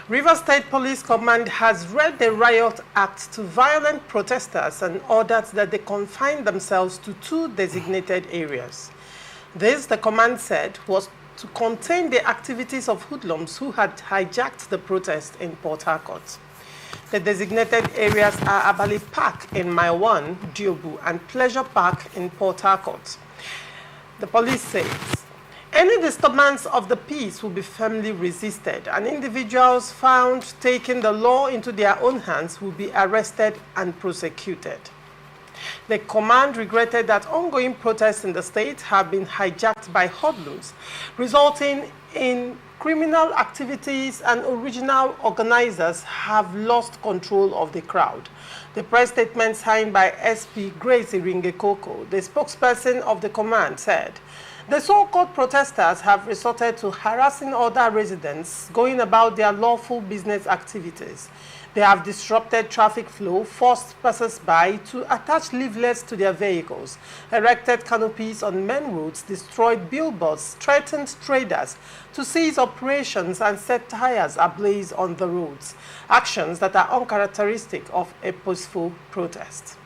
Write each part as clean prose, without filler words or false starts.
Rivers State Police Command has read the riot act to violent protesters and ordered that they confine themselves to 2 designated areas. This, the command said, was to contain the activities of hoodlums who had hijacked the protest in Port Harcourt. The designated areas are Abali Park in Mile 1, Diobu, and Pleasure Park in Port Harcourt. The police says, any disturbance of the peace will be firmly resisted, and individuals found taking the law into their own hands will be arrested and prosecuted. The command regretted that ongoing protests in the state have been hijacked by hoodlums, resulting in criminal activities, and original organizers have lost control of the crowd. The press statement signed by SP Grace Iringekoko, the spokesperson of the command, said, the so-called protesters have resorted to harassing other residents going about their lawful business activities. They have disrupted traffic flow, forced passers-by to attach leaflets to their vehicles, erected canopies on main roads, destroyed billboards, threatened traders to cease operations, and set tires ablaze on the roads, actions that are uncharacteristic of a peaceful protest.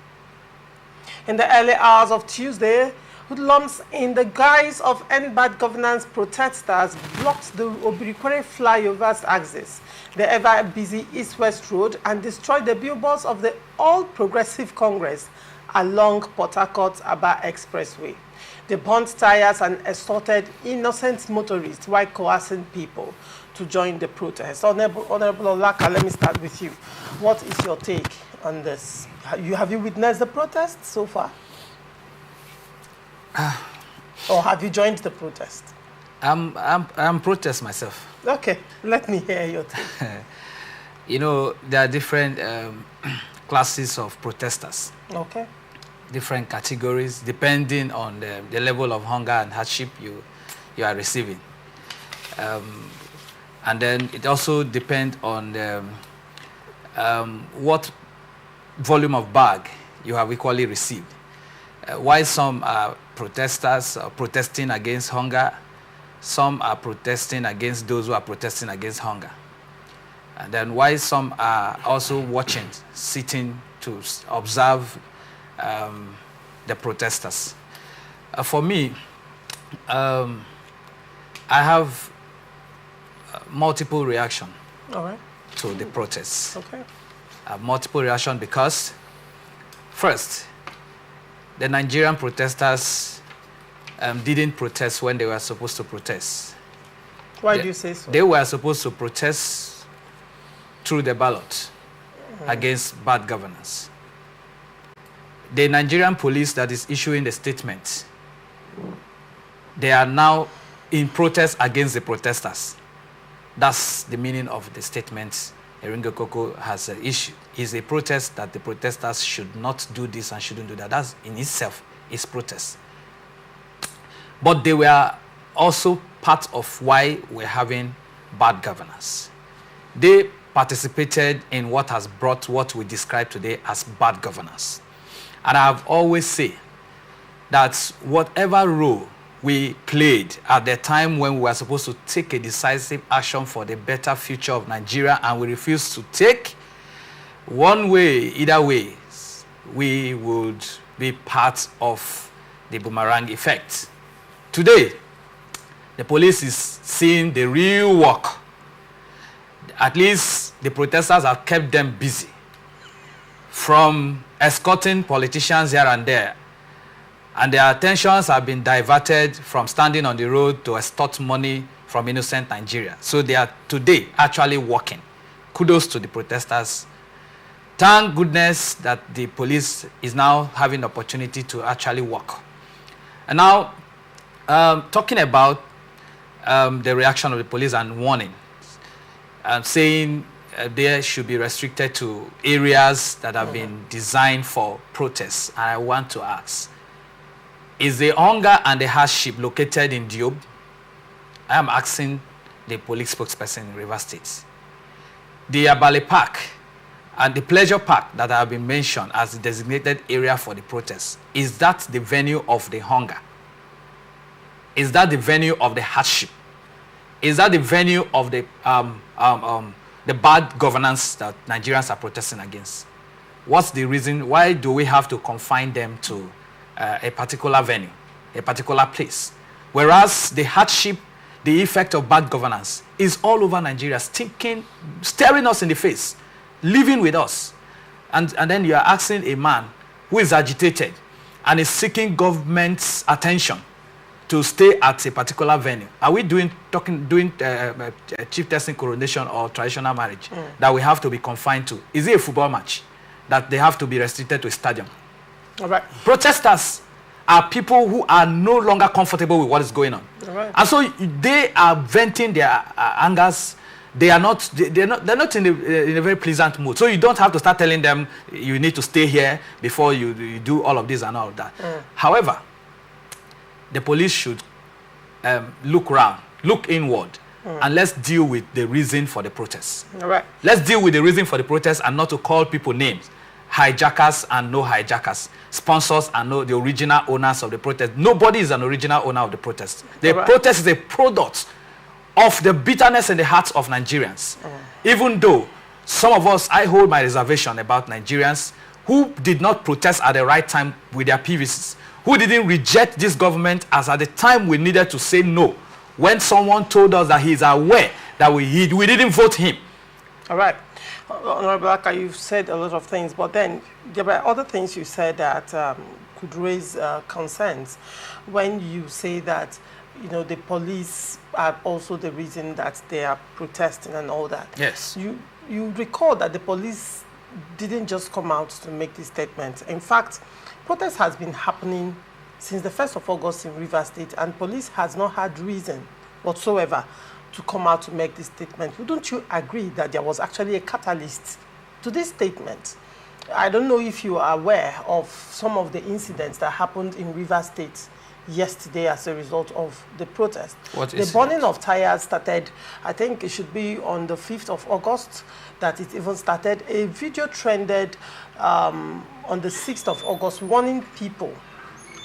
In the early hours of Tuesday, hoodlums in the guise of end bad governance protesters blocked the Obirikwere flyover's axis, the ever-busy East-West Road, and destroyed the billboards of the All Progressive Congress along Port Harcourt-Aba Expressway. They burnt tires and assaulted innocent motorists while coercing people to join the protest. Honorable Olaka, let me start with you. What is your take on this? Have you witnessed the protest so far? Or have you joined the protest? I'm protest myself. Okay, let me hear your take. You know, there are different classes of protesters. Okay. Different categories, depending on the level of hunger and hardship you are receiving. And then it also depends on what volume of bag you have equally received. While some are protesters protesting against hunger, some are protesting against those who are protesting against hunger. And then while some are also watching, sitting to observe the protesters. For me, I have multiple reaction to the protests. Okay. Multiple reaction because, first, the Nigerian protesters didn't protest when they were supposed to protest. Why do you say so? They were supposed to protest through the ballot against bad governance. The Nigerian police that is issuing the statement, they are now in protest against the protesters. That's the meaning of the statement Eringo Koko has issued. It's a protest that the protesters should not do this and shouldn't do that. That in itself is protest. But they were also part of why we're having bad governance. They participated in what has brought what we describe today as bad governance. And I've always said that whatever role we played at the time when we were supposed to take a decisive action for the better future of Nigeria, and we refused to take, one way, either way, we would be part of the boomerang effect. Today, the police is seeing the real work. At least the protesters have kept them busy, from escorting politicians here and there, and their attentions have been diverted from standing on the road to extort money from innocent Nigeria. So they are today actually working. Kudos to the protesters. Thank goodness that the police is now having the opportunity to actually work. And now, talking about the reaction of the police and warning, saying they should be restricted to areas that have been designed for protests. And I want to ask, is the hunger and the hardship located in Diob? I am asking the police spokesperson in Rivers State. The Abale Park and the Pleasure Park that have been mentioned as the designated area for the protests, is that the venue of the hunger? Is that the venue of the hardship? Is that the venue of the the bad governance that Nigerians are protesting against? What's the reason? Why do we have to confine them to a particular venue, a particular place? Whereas the hardship, the effect of bad governance is all over Nigeria, staring us in the face, living with us. And then you are asking a man who is agitated and is seeking government's attention to stay at a particular venue. Are we doing chieftaincy coronation or traditional marriage that we have to be confined to? Is it a football match that they have to be restricted to a stadium? All right. Protesters are people who are no longer comfortable with what is going on. All right. And so they are venting their angers. They're not in a very pleasant mood. So you don't have to start telling them you need to stay here before you do all of this and all of that. However, the police should look around, look inward, and let's deal with the reason for the protest. All right. Let's deal with the reason for the protest and not to call people names. Hijackers and no hijackers. Sponsors and no the original owners of the protest. Nobody is an original owner of the protest. The protest is a product of the bitterness in the hearts of Nigerians. Even though some of us, I hold my reservation about Nigerians who did not protest at the right time with their PVCs, who didn't reject this government as at the time we needed to say no, when someone told us that he is aware that we didn't vote him. All right. Honorable Aka, you've said a lot of things, but then there were other things you said that could raise concerns when you say that, you know, the police are also the reason that they are protesting and all that. Yes. You recall that the police didn't just come out to make this statement. In fact, protest has been happening since the 1st of August in Rivers State, and police has not had reason whatsoever to come out to make this statement. Wouldn't you agree that there was actually a catalyst to this statement? I don't know if you are aware of some of the incidents that happened in Rivers State yesterday as a result of the protest. The burning of tires started, I think it should be on the 5th of August that it even started. A video trended on the 6th of August warning people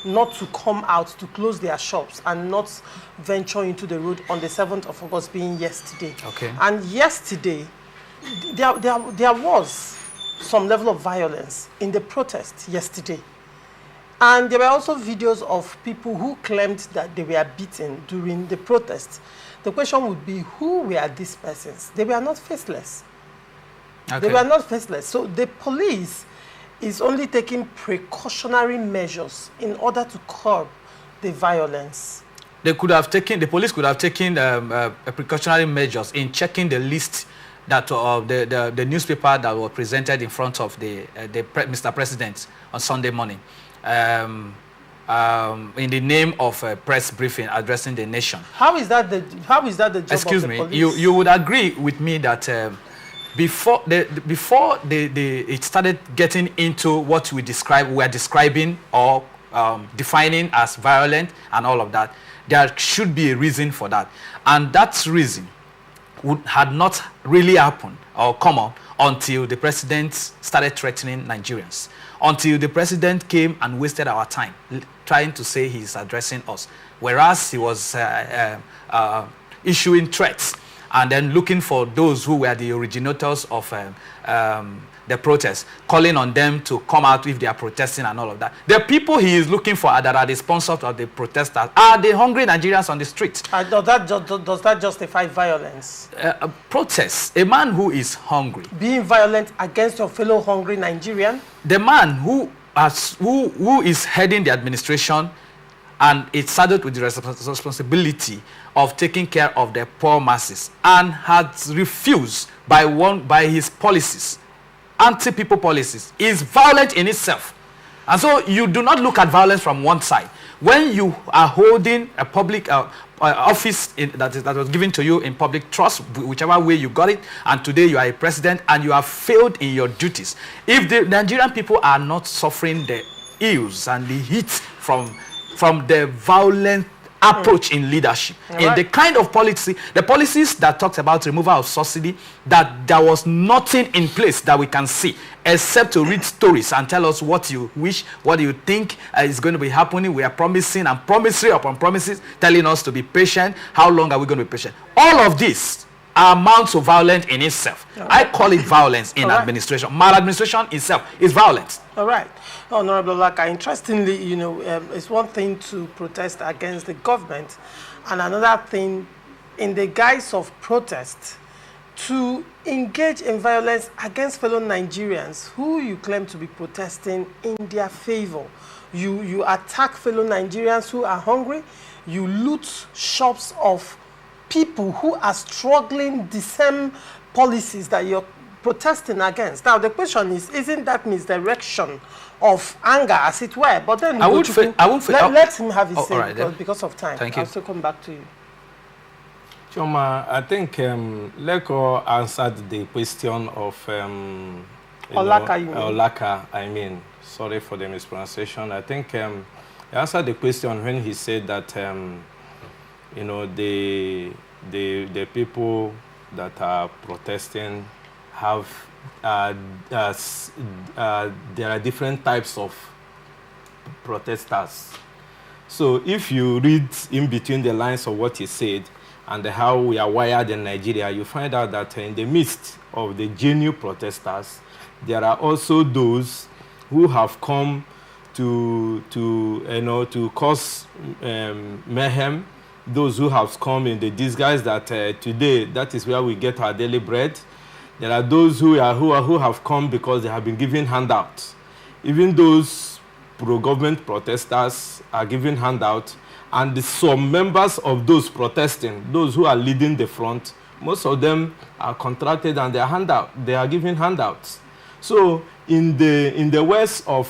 not to come out, to close their shops and not venture into the road on the 7th of August being yesterday. Okay. And yesterday, there was some level of violence in the protest yesterday. And there were also videos of people who claimed that they were beaten during the protest. The question would be, who were these persons? They were not faceless. Okay. They were not faceless. So the police is only taking precautionary measures in order to curb the violence. The police could have taken precautionary measures in checking the list that the newspaper that was presented in front of Mr. President on Sunday morning, in the name of a press briefing addressing the nation. How is that the job of the police? Excuse me, you would agree with me that before it started getting into what we are describing or defining as violent and all of that, there should be a reason for that. And that reason had not really happened or come up until the president started threatening Nigerians, until the president came and wasted our time trying to say he's addressing us, whereas he was issuing threats and then looking for those who were the originators of the protest, calling on them to come out if they are protesting and all of that. The people he is looking for that are the sponsors of the protesters are the hungry Nigerians on the street. Does that justify violence? Protest. A man who is hungry. Being violent against your fellow hungry Nigerian? The man who is heading the administration and it's saddled with the responsibility of taking care of the poor masses and has refused by his policies, anti-people policies, is violent in itself. And so you do not look at violence from one side. When you are holding a public office that was given to you in public trust, whichever way you got it, and today you are a president and you have failed in your duties, if the Nigerian people are not suffering the ills and the heat from the violent approach in leadership, in the kind of policy, the policies that talks about removal of subsidy, that there was nothing in place that we can see except to read stories and tell us what you wish, what you think is going to be happening. We are promising and promising upon promises, telling us to be patient. How long are we going to be patient? All of this amounts of violence in itself. I call it violence in administration. Maladministration itself is violence. All right. Honorable Laka, interestingly, it's one thing to protest against the government, and another thing, in the guise of protest, to engage in violence against fellow Nigerians who you claim to be protesting in their favor. You attack fellow Nigerians who are hungry. You loot shops of people who are struggling the same policies that you're protesting against. Now, the question is, isn't that misdirection of anger, as it were? But then let him have his say, because of time. Thank you. I'll still come back to you. Choma, I think Leko answered the question of Olaka, I mean, sorry for the mispronunciation. I think he answered the question when he said that the people that are protesting have there are different types of protesters. So if you read in between the lines of what he said and how we are wired in Nigeria, you find out that in the midst of the genuine protesters, there are also those who have come to cause mayhem, those who have come in the disguise that today, that is where we get our daily bread. There are those who have come because they have been given handouts. Even those pro-government protesters are given handouts, and some members of those protesting, those who are leading the front, most of them are contracted and they are given handouts. So in the words of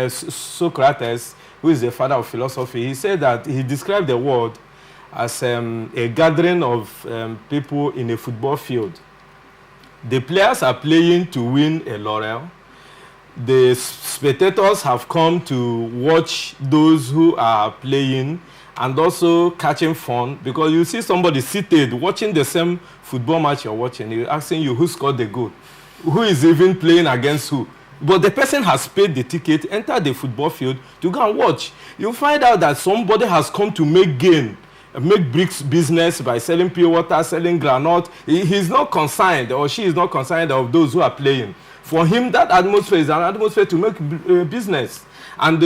Socrates, who is the father of philosophy, he said that he described the world as a gathering of people in a football field. The players are playing to win a laurel. The spectators have come to watch those who are playing and also catching fun, because you see somebody seated watching the same football match you're watching. You're asking you who scored the goal, who is even playing against who. But the person has paid the ticket, entered the football field to go and watch. You find out that somebody has come to make bricks business by selling pure water, selling granite. He's not concerned, or she is not concerned of those who are playing. For him, that atmosphere is an atmosphere to make business. And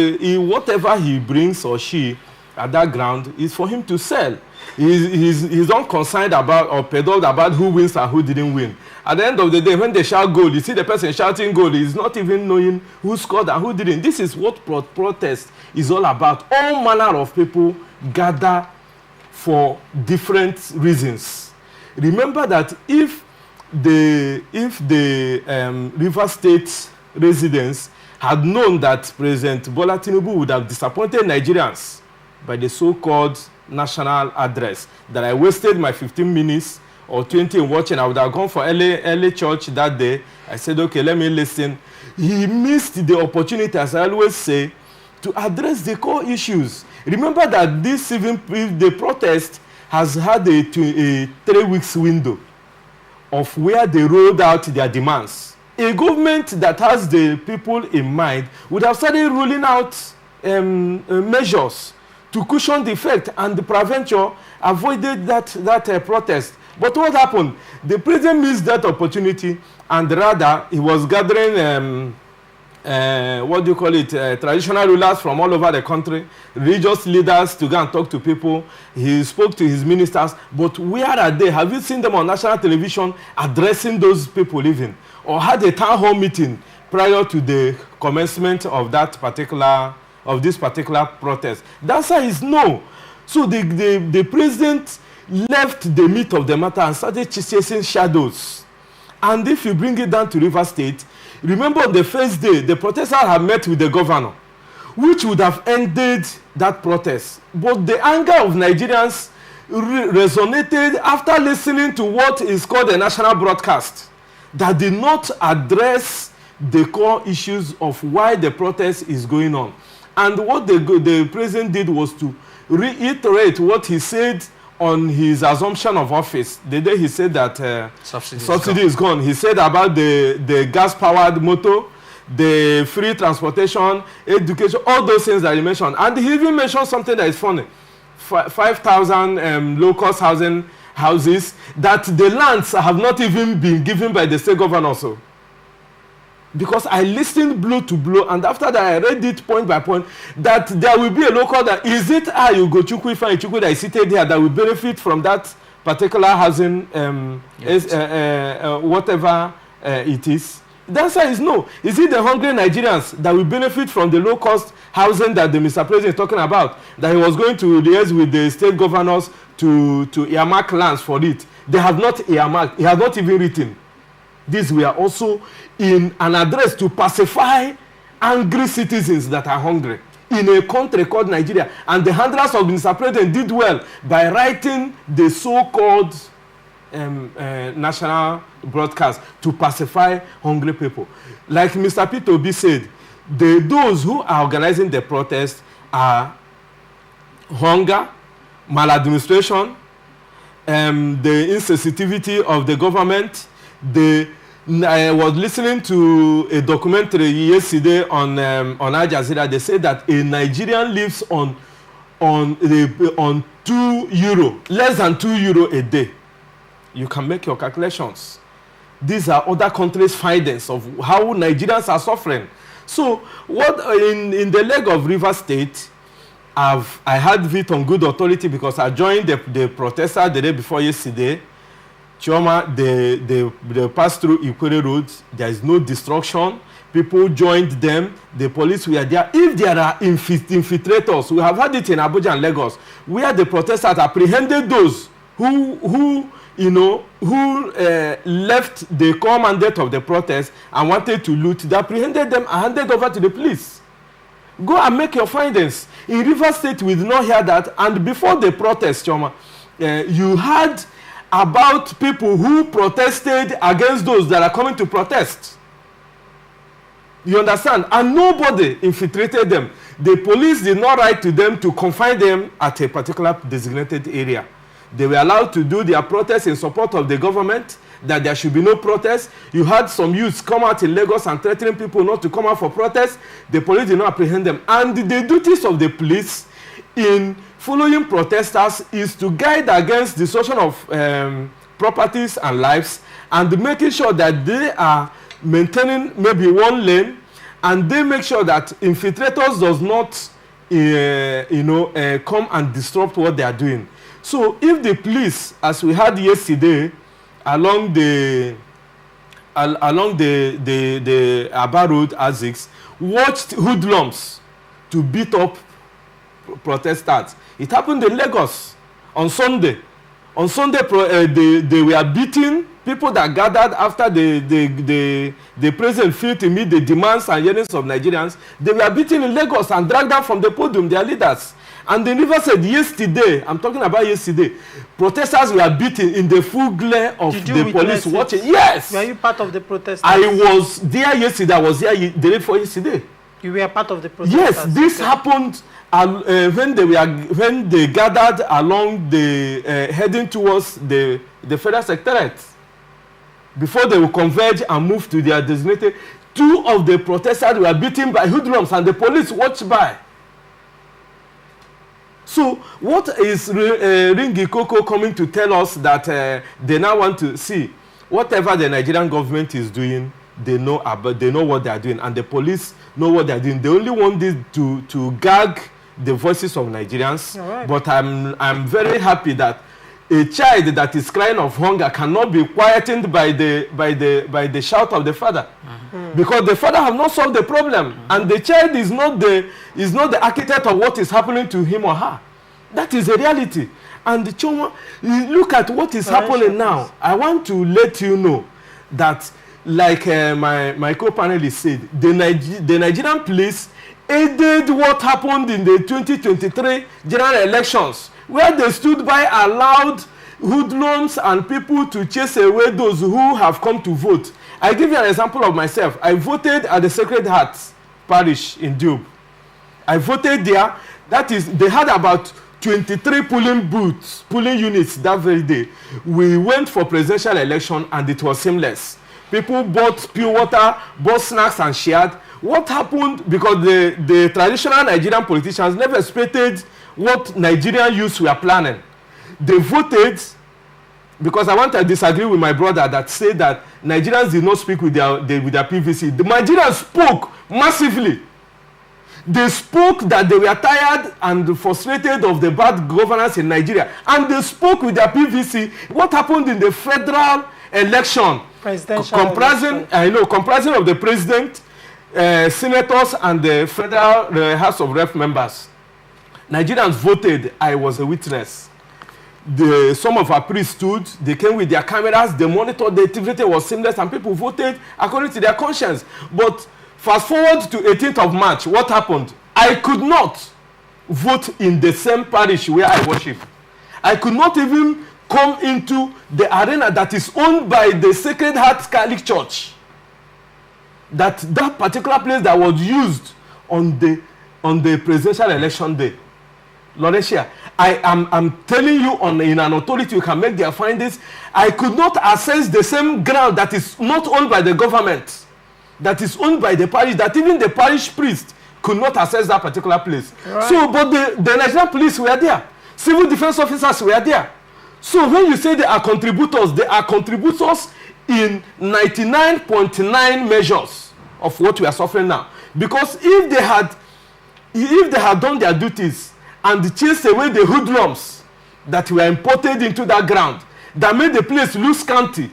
whatever he brings or she at that ground is for him to sell. He's not concerned about or peddled about who wins and who didn't win. At the end of the day, when they shout goal, you see the person shouting goal, he's not even knowing who scored and who didn't. This is what protest is all about. All manner of people gather for different reasons. Remember that if the River State residents had known that President Bola Tinubu would have disappointed Nigerians by the so-called national address, that I wasted my 15 minutes or 20 in watching, I would have gone for early church that day. I said, okay, let me listen. He missed the opportunity, as I always say, to address the core issues. Remember that the protest has had a 3 weeks window of where they rolled out their demands. A government that has the people in mind would have started rolling out measures to cushion the effect, and the prevention avoided that protest. But what happened? The president missed that opportunity, and rather he was gathering traditional rulers from all over the country, religious leaders to go and talk to people. He spoke to his ministers, but where are they? Have you seen them on national television addressing those people even? Or had a town hall meeting prior to the commencement of this particular protest? The answer is no. So the president left the meat of the matter and started chasing shadows. And if you bring it down to River State, remember on the first day, the protesters had met with the governor, which would have ended that protest. But the anger of Nigerians resonated after listening to what is called a national broadcast that did not address the core issues of why the protest is going on. And what the president did was to reiterate what he said on his assumption of office, the day he said that subsidy is gone. He said about the gas-powered motor, the free transportation, education, all those things that he mentioned. And he even mentioned something that is funny. 5,000 low-cost housing houses, that the lands have not even been given by the state governor also. Because I listened blow to blow, and after that I read it point by point, that there will be a local that, is it Ugochukwu Ifeanyi Chukwu that is seated here that will benefit from that particular housing, whatever it is? The answer is no. Is it the hungry Nigerians that will benefit from the low-cost housing that the Mr. President is talking about, that he was going to liaise with the state governors to earmark lands for it? They have not earmarked. He has not even written. These were also in an address to pacify angry citizens that are hungry in a country called Nigeria. And the handlers of Mr. President did well by writing the so-called national broadcast to pacify hungry people. Like Mr. Peter Obi said, those who are organizing the protest are hunger, maladministration, the insensitivity of the government. I was listening to a documentary yesterday on Al Jazeera. They said that a Nigerian lives on €2, less than €2 a day. You can make your calculations. These are other countries' findings of how Nigerians are suffering. So, what in the leg of Rivers State, I had it on good authority because I joined the protester the day before yesterday. Chioma, they passed through Ikwere Road. There is no destruction. People joined them. The police were there. If there are infiltrators, we have had it in Abuja and Lagos, where the protesters apprehended those who left the core mandate of the protest and wanted to loot. They apprehended them and handed over to the police. Go and make your findings. In Rivers State, we did not hear that. And before the protest, Chioma, you had about people who protested against those that are coming to protest. You understand? And nobody infiltrated them. The police did not write to them to confine them at a particular designated area. They were allowed to do their protest in support of the government, that there should be no protest. You had some youths come out in Lagos and threatening people not to come out for protest. The police did not apprehend them. And the duties of the police in following protesters is to guide against destruction of properties and lives, and making sure that they are maintaining maybe one lane, and they make sure that infiltrators does not come and disrupt what they are doing. So if the police, as we had yesterday, along the Aba Road, Azix, watched hoodlums to beat up protesters. It happened in Lagos on Sunday. On Sunday, they were beating people that gathered after the president failed to meet the demands and yearnings of Nigerians. They were beaten in Lagos and dragged them from the podium, their leaders. And the River said yesterday, I'm talking about yesterday, protesters were beaten in the full glare of the police watching. Yes! Were you part of the protesters? I was there yesterday. I was there the day before yesterday. You were part of the protesters? Yes, this happened when they gathered along the heading towards the federal secretariat. Before they will converge and move to their designated, 2 of the protesters were beaten by hoodlums and the police watched by. So what is Ringi Koko coming to tell us that they now want to see? Whatever the Nigerian government is doing, they know what they are doing, and the police know what they are doing. They only want this to gag the voices of Nigerians. Right. But I'm very happy that a child that is crying of hunger cannot be quietened by the shout of the father, because the father have not solved the problem, and the child is not the architect of what is happening to him or her. That is a reality. And Choma, look at what is happening now. I want to let you know that, like my co-panelist said, the Nigerian police aided what happened in the 2023 general elections, where they stood by, allowed hoodlums and people to chase away those who have come to vote. I give you an example of myself. I voted at the Sacred Heart Parish in Dube. I voted there. That is, they had about 23 polling units that very day. We went for presidential election and it was seamless. People bought pure water, bought snacks and shared. What happened? Because the traditional Nigerian politicians never expected what Nigerian youths were planning. They voted because I want to disagree with my brother that said that Nigerians did not speak with their PVC. The Nigerians spoke massively. They spoke that they were tired and frustrated of the bad governance in Nigeria, and they spoke with their PVC. What happened in the federal election, comprising of the president, senators, and the federal House of Rep members. Nigerians voted. I was a witness. Some of our priests stood. They came with their cameras. They monitored. The activity was seamless, and people voted according to their conscience. But fast forward to 18th of March, what happened? I could not vote in the same parish where I worship. I could not even come into the arena that is owned by the Sacred Heart Catholic Church. That particular place that was used on the presidential election day. Laurentia, I'm telling you in an authority, you can make their findings. I could not access the same ground that is not owned by the government, that is owned by the parish, that even the parish priest could not access that particular place. Right. So, but the Nigerian police were there. Civil defense officers were there. So when you say they are contributors in 99.9 measures of what we are suffering now. Because if they had done their duties and chased away the hoodlums that were imported into that ground, that made the place look scanty,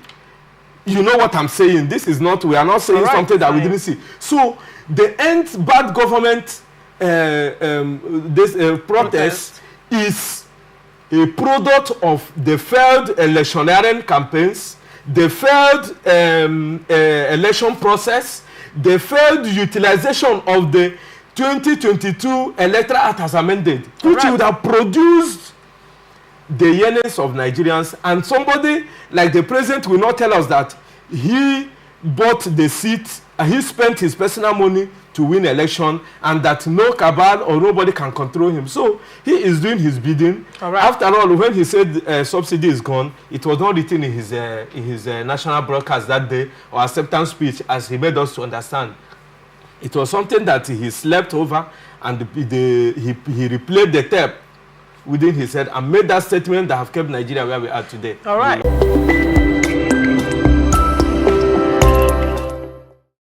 you know what I'm saying. This is not, we are not saying something that we didn't see. So the end bad government protest is a product of the failed electioneering campaigns, the failed election process, the failed utilization of the 2022 Electoral Act as amended, which would have produced the yearnings of Nigerians. And somebody like the president will not tell us that he bought the seat, he spent his personal money to win election, and that no cabal or nobody can control him. So he is doing his bidding. After all, when he said subsidy is gone, it was not written in his national broadcast that day or acceptance speech, as he made us to understand. It was something that he slept over, and he replayed the tape within his head and made that statement that have kept Nigeria where we are today. All right.